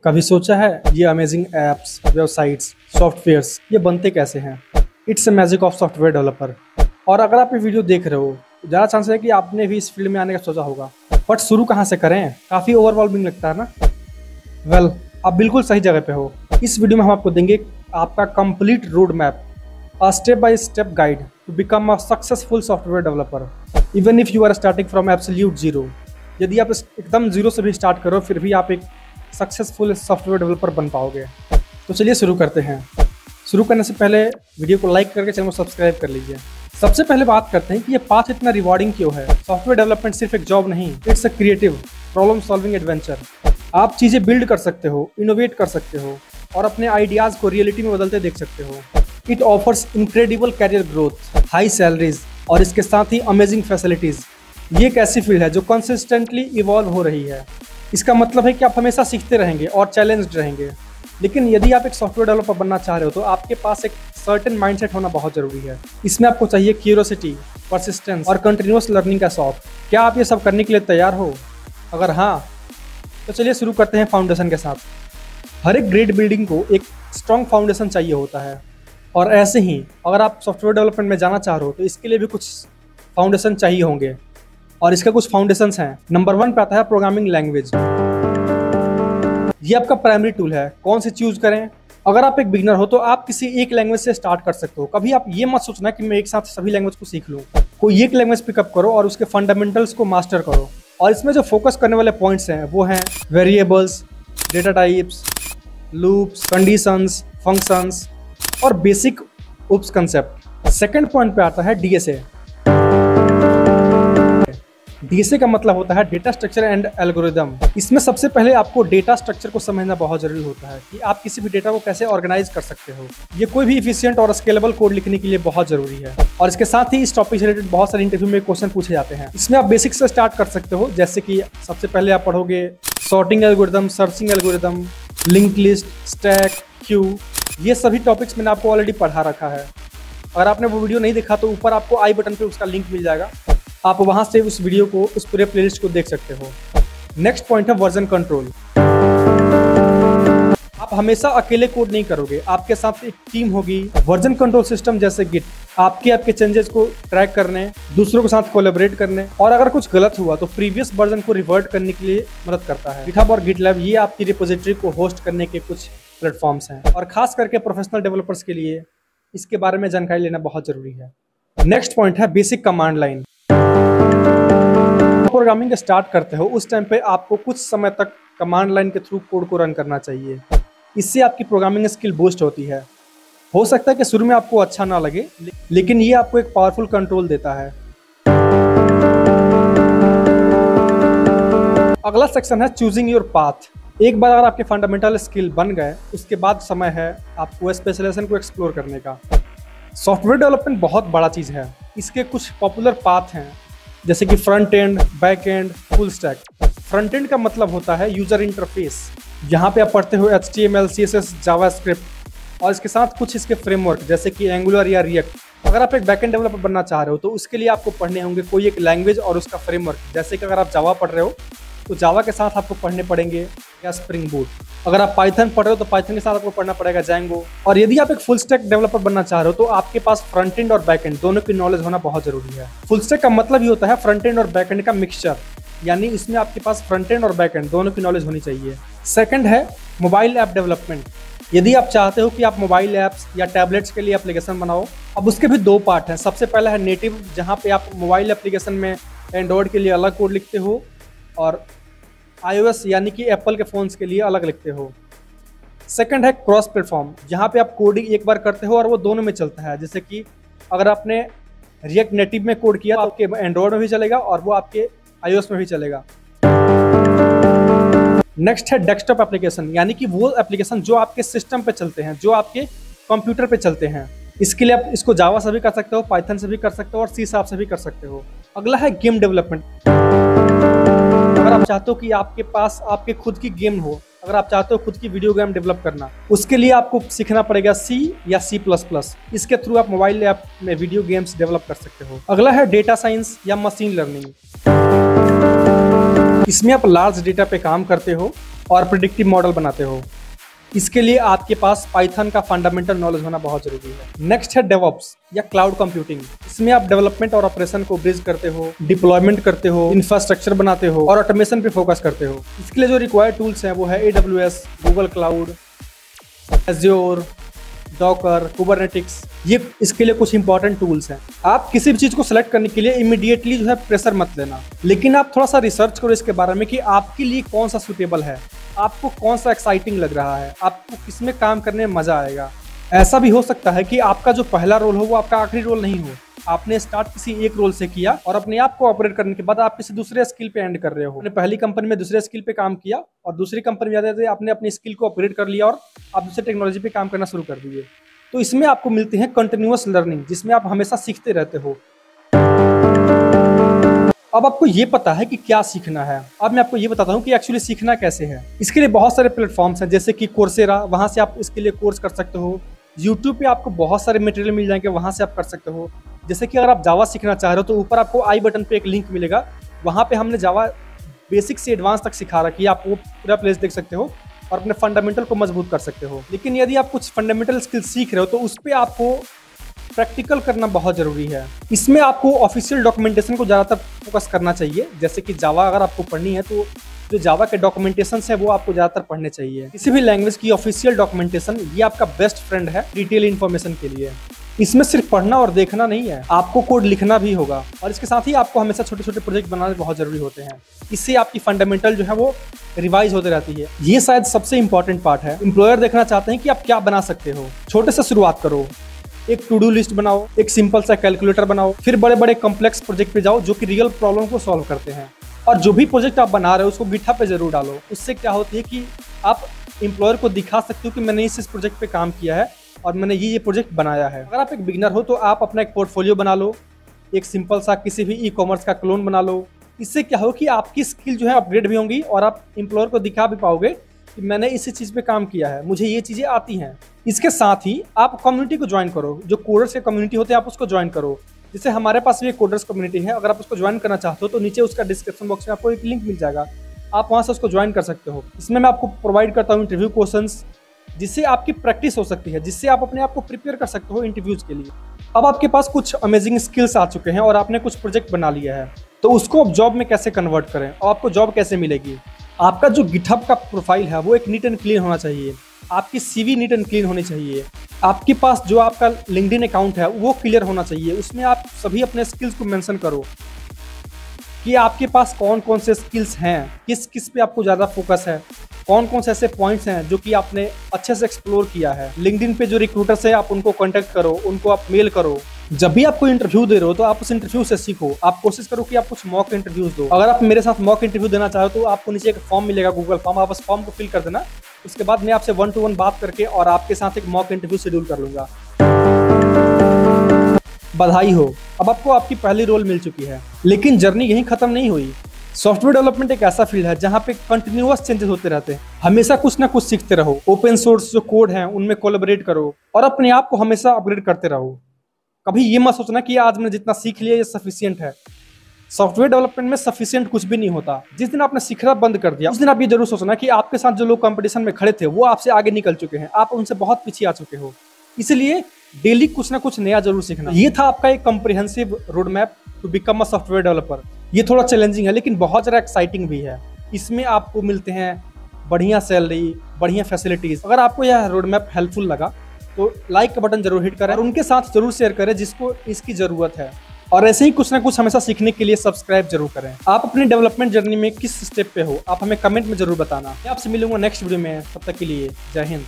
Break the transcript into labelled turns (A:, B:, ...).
A: कभी सोचा है ये अमेजिंग ऐप्स, वेबसाइट्स, सॉफ्टवेयर्स ये बनते कैसे हैं? It's a magic of software developer. और अगर आप ये वीडियो देख रहे हो, ज़्यादा चांस है कि आपने भी इस फील्ड में आने का सोचा होगा, बट शुरू कहाँ से करें? काफ़ी ओवरवेलमिंग लगता है ना? वेल, आप बिल्कुल सही जगह पे हो। इस वीडियो में हम आपको देंगे आपका complete road map, a step by step guide to become a successful software developer even if you are starting from absolute zero. यदि आप एकदम जीरो से भी स्टार्ट करो फिर भी आप एक सक्सेसफुल सॉफ्टवेयर डेवलपर बन पाओगे। तो चलिए शुरू करते हैं। शुरू करने से पहले वीडियो को लाइक करके चैनल को सब्सक्राइब कर लीजिए। सबसे पहले बात करते हैं कि ये पाथ इतना रिवॉर्डिंग क्यों है। सॉफ्टवेयर डेवलपमेंट सिर्फ एक जॉब नहीं, it's a creative problem solving adventure. आप चीज़ें बिल्ड कर सकते हो, इनोवेट कर सकते हो और अपने आइडियाज़ को रियलिटी में बदलते देख सकते हो। It offers incredible career growth, high salaries और इसके साथ ही अमेजिंग फैसिलिटीज़। ये एक ऐसी फील्ड है जो कंसिस्टेंटली इवॉल्व हो रही है। इसका मतलब है कि आप हमेशा सीखते रहेंगे और चैलेंज्ड रहेंगे। लेकिन यदि आप एक सॉफ्टवेयर डेवलपर बनना चाह रहे हो तो आपके पास एक सर्टेन माइंडसेट होना बहुत ज़रूरी है। इसमें आपको चाहिए क्यूरियोसिटी, परसिस्टेंस और कंटिन्यूअस लर्निंग का शौक। क्या आप ये सब करने के लिए तैयार हो? अगर हाँ, तो चलिए शुरू करते हैं फाउंडेशन के साथ। हर एक ग्रेट बिल्डिंग को एक स्ट्रॉन्ग फाउंडेशन चाहिए होता है, और ऐसे ही अगर आप सॉफ्टवेयर डेवलपमेंट में जाना चाह रहे हो तो इसके लिए भी कुछ फाउंडेशन चाहिए होंगे। और इसके कुछ फाउंडेशंस हैं। नंबर 1 पे आता है प्रोग्रामिंग लैंग्वेज। ये आपका प्राइमरी टूल है। कौन सी चूज करें? अगर आप एक बिगिनर हो तो आप किसी एक लैंग्वेज से स्टार्ट कर सकते हो। कभी आप ये मत सोचना कि मैं एक साथ सभी लैंग्वेज को सीख लूँ। कोई एक लैंग्वेज पिकअप करो और उसके फंडामेंटल्स को मास्टर करो। और इसमें जो फोकस करने वाले पॉइंट्स हैं वो हैं variables, data types, loops, conditions, functions और बेसिक उप्स कंसेप्ट। सेकंड पॉइंट पे आता है डीएसए। डीएसए का मतलब होता है डेटा स्ट्रक्चर एंड एल्गोरिदम। इसमें सबसे पहले आपको डेटा स्ट्रक्चर को समझना बहुत जरूरी होता है कि आप किसी भी डेटा को कैसे ऑर्गेनाइज कर सकते हो। ये कोई भी इफिशिएंट और स्केलेबल कोड लिखने के लिए बहुत जरूरी है। और इसके साथ ही इस टॉपिक से रिलेटेड बहुत सारे इंटरव्यू में क्वेश्चन पूछे जाते हैं। इसमें आप बेसिक से स्टार्ट कर सकते हो, जैसे कि सबसे पहले आप पढ़ोगे sorting algorithm, searching algorithm, link list, stack, Q. ये सभी टॉपिक्स मैंने आपको ऑलरेडी पढ़ा रखा है। अगर आपने वो वीडियो नहीं देखा तो ऊपर आपको आई बटन पे उसका लिंक मिल जाएगा, आप वहां से उस वीडियो को, उस पूरे प्लेलिस्ट को देख सकते हो। नेक्स्ट पॉइंट है वर्जन कंट्रोल। आप हमेशा अकेले कोड नहीं करोगे, आपके साथ एक टीम होगी। वर्जन कंट्रोल सिस्टम जैसे गिट आपके चेंजेस को ट्रैक करने, दूसरों के साथ कोलैबोरेट करने और अगर कुछ गलत हुआ तो प्रीवियस वर्जन को रिवर्ट करने के लिए मदद करता है। गिटहब और गिटलैब ये आपकी रिपोजिटरी को होस्ट करने के कुछ प्लेटफॉर्म्स हैं, और खास करके प्रोफेशनल डेवलपर्स के लिए इसके बारे में जानकारी लेना बहुत जरूरी है। नेक्स्ट पॉइंट है basic command line. Programming start करते हो उस टाइम पे आपको कुछ समय तक कमांड लाइन के थ्रू कोड को रन करना चाहिए। इससे आपकी प्रोग्रामिंग स्किल बूस्ट होती है। हो सकता है कि शुरू में आपको अच्छा ना लगे, लेकिन ये आपको एक पावरफुल कंट्रोल देता है। अगला सेक्शन है चूजिंग योर पाथ। एक बार अगर आपके फंडामेंटल स्किल बन गए, उसके बाद समय है आपको स्पेशलाइजेशन को एक्सप्लोर करने का। सॉफ्टवेयर डेवलपमेंट बहुत बड़ा चीज़ है। इसके कुछ पॉपुलर पाथ हैं, जैसे कि front end, back and, full stack. Front end का मतलब होता है यूजर इंटरफेस। यहाँ पे आप पढ़ते हो HTML, CSS, जावास्क्रिप्ट और इसके साथ कुछ इसके फ्रेमवर्क जैसे कि एंगुलर या रिएक्ट। अगर आप एक बैक एंड डेवलपर बनना चाह रहे हो तो उसके लिए आपको पढ़ने होंगे कोई एक लैंग्वेज और उसका फ्रेमवर्क। जैसे कि अगर आप जावा पढ़ रहे हो तो जावा के साथ आपको पढ़ने पड़ेंगे या स्प्रिंग बूट। अगर आप पाइथन पढ़ रहे हो तो पाइथन के साथ आपको पढ़ना पड़ेगा जैंगो। और यदि आप एक फुल स्टैक डेवलपर बनना चाह रहे हो तो आपके पास फ्रंट एंड और बैक एंड दोनों की नॉलेज होना बहुत जरूरी है। फुल स्टैक का मतलब ही होता है फ्रंट एंड और बैक एंड का मिक्सचर, यानी इसमें आपके पास फ्रंट एंड और बैक एंड दोनों की नॉलेज होनी चाहिए। सेकंड है मोबाइल ऐप डेवलपमेंट। यदि आप चाहते हो कि आप मोबाइल ऐप्स या टैबलेट्स के लिए एप्लीकेशन बनाओ, अब उसके भी 2 पार्ट हैं। सबसे पहला है नेटिव, जहाँ पे आप मोबाइल एप्लीकेशन में एंड्रॉयड के लिए अलग कोड लिखते हो और iOS यानी कि एप्पल के फ़ोन्स के लिए अलग लिखते हो। सेकंड है क्रॉस प्लेटफॉर्म, जहाँ पे आप कोडिंग एक बार करते हो और वो दोनों में चलता है। जैसे कि अगर आपने रिएक्ट नेटिव में कोड किया तो आपके एंड्रॉयड में भी चलेगा और वो आपके iOS में भी चलेगा। नेक्स्ट है डेस्कटॉप एप्लीकेशन, यानी कि वो एप्लीकेशन जो आपके सिस्टम पे चलते हैं, जो आपके कंप्यूटर पे चलते हैं। इसके लिए आप इसको जावा से भी कर सकते हो, पाइथन से भी कर सकते हो और C# से भी कर सकते हो। अगला है गेम डेवलपमेंट। अगर आप चाहते हो कि आपके पास आपके खुद की गेम हो, अगर आप चाहते हो खुद की वीडियो गेम डेवलप करना, उसके लिए आपको सीखना पड़ेगा C या C++। इसके थ्रू आप मोबाइल ऐप में वीडियो गेम्स डेवलप कर सकते हो। अगला है डेटा साइंस या मशीन लर्निंग। इसमें आप लार्ज डेटा पे काम करते हो और प्रिडिक्टिव मॉडल बनाते हो। इसके लिए आपके पास पाइथन का फंडामेंटल नॉलेज होना बहुत जरूरी है। नेक्स्ट है डेवऑप्स या क्लाउड कंप्यूटिंग। इसमें आप डेवलपमेंट और ऑपरेशन को ब्रिज करते हो, डिप्लॉयमेंट करते हो, इंफ्रास्ट्रक्चर बनाते हो और ऑटोमेशन पे फोकस करते हो। इसके लिए जो रिक्वायर्ड टूल्स हैं वो है AWS, Google cloud, Azure, Docker, Kubernetes. ये इसके लिए कुछ इंपॉर्टेंट टूल्स हैं। आप किसी भी चीज को सिलेक्ट करने के लिए इमीडिएटली जो है प्रेशर मत लेना, लेकिन आप थोड़ा सा रिसर्च करो इसके बारे में कि आपके लिए कौन सा सुटेबल है, आपको कौन सा एक्साइटिंग लग रहा है, आपको किसमें काम करने में मजा आएगा। ऐसा भी हो सकता है कि आपका जो पहला रोल हो वो आपका आखिरी रोल नहीं हो। आपने स्टार्ट किसी एक रोल से किया और अपने आप को ऑपरेट करने के बाद आप किसी दूसरे स्किल पे एंड कर रहे हो। आपने पहली कंपनी में दूसरे स्किल पे काम किया और दूसरी कंपनी में जाते आपने अपनी स्किल को अपग्रेड कर लिया और आप दूसरे टेक्नोलॉजी पे काम करना शुरू कर दिए। तो इसमें आपको मिलती है कंटिन्यूअस लर्निंग, जिसमें आप हमेशा सीखते रहते हो। अब आपको ये पता है कि क्या सीखना है। अब मैं आपको ये बताता हूँ कि एक्चुअली सीखना कैसे है। इसके लिए बहुत सारे प्लेटफॉर्म्स हैं, जैसे कि कोर्सेरा, वहां से आप इसके लिए कोर्स कर सकते हो। यूट्यूब पे आपको बहुत सारे मटेरियल मिल जाएंगे, वहां से आप कर सकते हो। जैसे कि अगर आप जावा सीखना चाह रहे हो तो ऊपर आपको आई बटन पे एक लिंक मिलेगा, वहां पे हमने जावा बेसिक से एडवांस तक सिखा रखी है। आप वो पूरा प्लेस देख सकते हो और अपने फंडामेंटल को मजबूत कर सकते हो। लेकिन यदि आप कुछ फंडामेंटल स्किल सीख रहे हो तो उस पर आपको प्रैक्टिकल करना बहुत जरूरी है। इसमें आपको ऑफिशियल डॉक्यूमेंटेशन को ज़्यादातर फोकस करना चाहिए। जैसे कि जावा अगर आपको पढ़नी है तो जो जावा के डॉक्यूमेंटेशन है वो आपको ज़्यादातर पढ़ने चाहिए। किसी भी लैंग्वेज की ऑफिशियल डॉक्यूमेंटेशन ये आपका बेस्ट फ्रेंड है डिटेल इन्फॉर्मेशन के लिए। इसमें सिर्फ पढ़ना और देखना नहीं है, आपको कोड लिखना भी होगा और इसके साथ ही आपको हमेशा छोटे छोटे प्रोजेक्ट बनाने बहुत जरूरी होते हैं। इससे आपकी फंडामेंटल जो है वो रिवाइज होती रहती है। ये शायद सबसे इंपॉर्टेंट पार्ट है। एम्प्लॉयर देखना चाहते हैं कि आप क्या बना सकते हो। छोटे से शुरुआत करो, एक टू डू लिस्ट बनाओ, एक सिंपल सा कैलकुलेटर बनाओ, फिर बड़े बड़े कॉम्प्लेक्स प्रोजेक्ट पे जाओ जो कि रियल प्रॉब्लम को सॉल्व करते हैं। और जो भी प्रोजेक्ट आप बना रहे हो उसको गिटहब पे जरूर डालो। उससे क्या होती है कि आप एम्प्लॉयर को दिखा सकते हो कि मैंने इस प्रोजेक्ट पे काम किया है और मैंने ये प्रोजेक्ट बनाया है। अगर आप एक बिगिनर हो तो आप अपना एक पोर्टफोलियो बना लो, एक सिंपल सा किसी भी ई-कॉमर्स का क्लोन बना लो। इससे क्या हो कि आपकी स्किल जो है अपग्रेड भी होंगी और आप एम्प्लॉयर को दिखा भी पाओगे कि मैंने इसी चीज़ पे काम किया है, मुझे ये चीज़ें आती हैं। इसके साथ ही आप कम्युनिटी को ज्वाइन करो, जो कोडर्स के कम्युनिटी होते हैं आप उसको ज्वाइन करो। जैसे हमारे पास भी एक कोडर्स कम्युनिटी है, अगर आप उसको ज्वाइन करना चाहते हो तो नीचे उसका डिस्क्रिप्शन बॉक्स में आपको एक लिंक मिल जाएगा, आप वहाँ से उसको ज्वाइन कर सकते हो। इसमें मैं आपको प्रोवाइड करता हूँ इंटरव्यू क्वेश्चंस, जिससे आपकी प्रैक्टिस हो सकती है, जिससे आप अपने आप को प्रिपेयर कर सकते हो इंटरव्यूज के लिए। अब आपके पास कुछ अमेजिंग स्किल्स आ चुके हैं और आपने कुछ प्रोजेक्ट बना लिया है, तो उसको अब जॉब में कैसे कन्वर्ट करें और आपको जॉब कैसे मिलेगी। आपका जो गिटहब का प्रोफाइल है वो एक नीट एंड क्लीन होना चाहिए, आपकी CV नीट एंड क्लीन होनी चाहिए। आपके पास जो आपका लिंक्डइन अकाउंट है वो क्लियर होना चाहिए, उसमें आप सभी अपने स्किल्स को मेंशन करो कि आपके पास कौन कौन से स्किल्स हैं, किस किस पे आपको ज़्यादा फोकस है, कौन कौन से ऐसे पॉइंट्स हैं जो कि आपने अच्छे से एक्सप्लोर किया है। लिंक्डइन पे जो रिक्रूटर्स हैं आप उनको कांटेक्ट करो, उनको आप मेल करो। जब भी आप कोई इंटरव्यू दे रहे हो तो आप उस इंटरव्यू से सीखो। आप कोशिश करो कि आप कुछ मॉक इंटरव्यूज दो। अगर आप मेरे साथ मॉक इंटरव्यू देना चाहो तो आपको नीचे एक फॉर्म मिलेगा, गूगल फॉर्म, आप उस फॉर्म को फिल कर देना। उसके बाद मैं आपसे 1-to-1 बात करके और आपके साथ एक मॉक इंटरव्यू शेड्यूल कर लूंगा। बधाई हो, अब आपको आपकी पहली रोल मिल चुकी है। लेकिन जर्नी यहीं खत्म नहीं हुई। सॉफ्टवेयर डेवलपमेंट एक ऐसा फील्ड है जहाँ पे कंटिन्यूअस चेंजेस होते रहते हैं। हमेशा कुछ ना कुछ सीखते रहो, ओपन सोर्स जो कोड है उनमें कोलैबोरेट करो और अपने आप को हमेशा अपग्रेड करते रहो। कभी ये मत सोचना कि आज मैंने जितना सीख लिया ये सफिशिएंट है। सॉफ्टवेयर डेवलपमेंट में सफिशिएंट कुछ भी नहीं होता। जिस दिन आपने सीखना बंद कर दिया उस दिन आप ये जरूर सोचना कि आपके साथ जो लोग कंपटीशन में खड़े थे वो आपसे आगे निकल चुके हैं, आप उनसे बहुत पीछे आ चुके हो। इसलिए डेली कुछ ना कुछ नया जरूर सीखना। ये था आपका एक comprehensive road map to become a software developer. ये थोड़ा चैलेंजिंग है लेकिन बहुत ज़्यादा एक्साइटिंग भी है। इसमें आपको मिलते हैं बढ़िया सैलरी, बढ़िया फैसिलिटीज़। अगर आपको यह रोड मैप हेल्पफुल लगा तो लाइक का बटन जरूर हिट करें और उनके साथ जरूर शेयर करें जिसको इसकी ज़रूरत है। और ऐसे ही कुछ ना कुछ हमेशा सीखने के लिए सब्सक्राइब जरूर करें। आप अपनी डेवलपमेंट जर्नी में किस स्टेप पे हो आप हमें कमेंट में जरूर बताना। मैं आपसे मिलूंगा नेक्स्ट वीडियो में, तब तक के लिए जय हिंद।